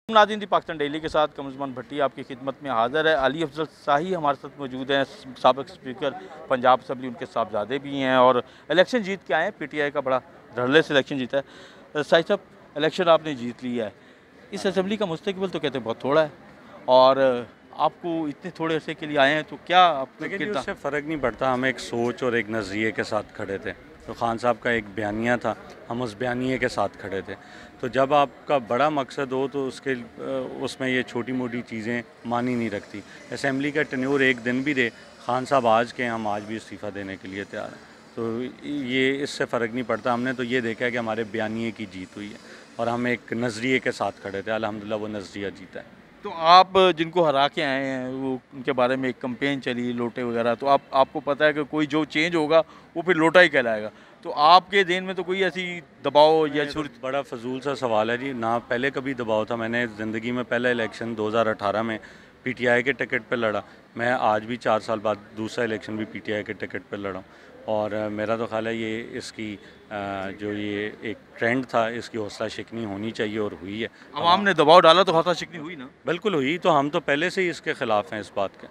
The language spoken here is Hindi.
नाज़रीन, पाकिस्तान डेली के साथ कमरुज़्ज़मान भट्टी आपकी खिदमत में हाज़िर है। अली अफजल शाही हमारे साथ मौजूद हैं, साबिक़ स्पीकर पंजाब असम्बली, उनके साहबजादे भी हैं और इलेक्शन जीत के आए हैं। पीटीआई का बड़ा धड़ल्ले से इलेक्शन जीता है। शाही साहब, इलेक्शन आपने जीत लिया है, इस असम्बली का मुस्तकबिल तो कहते हैं बहुत थोड़ा है और आपको इतने थोड़े अरसे के लिए आए हैं, तो क्या लेकिन उससे फ़र्क नहीं पड़ता। हम एक सोच और एक नज़रिए के साथ खड़े थे। तो खान साहब का एक बयानिया था, हम उस बयानिए के साथ खड़े थे। तो जब आपका बड़ा मकसद हो तो उसमें ये छोटी मोटी चीज़ें मानी नहीं रखती। असम्बली का टेन्योर एक दिन भी रहे, खान साहब आज के, हम आज भी इस्तीफ़ा देने के लिए तैयार हैं। तो ये इससे फ़र्क नहीं पड़ता। हमने तो ये देखा है कि हमारे बयानिए की जीत हुई है और हम एक नज़रिए के साथ खड़े थे। अल्हम्दुलिल्लाह वो नज़रिया जीता है। तो आप जिनको हरा के आए हैं, वो उनके बारे में एक कैंपेन चली, लोटे वगैरह, तो आपको पता है कि कोई जो चेंज होगा वो फिर लोटा ही कहलाएगा। तो आपके ज़हन में तो कोई ऐसी दबाव या सूरत? बड़ा फजूल सा सवाल है जी। ना पहले कभी दबाव था। मैंने ज़िंदगी में पहला इलेक्शन 2018 में पीटीआई के टिकट पे लड़ा। मैं आज भी 4 साल बाद दूसरा इलेक्शन भी पीटीआई के टिकट पे लड़ा और मेरा तो ख्याल है ये इसकी जो ये एक ट्रेंड था, इसकी हौसला शिकनी होनी चाहिए और हुई है। आवाम ने दबाव डाला तो हौसला शिकनी हुई ना? बिल्कुल हुई। तो हम तो पहले से ही इसके ख़िलाफ़ हैं इस बात के।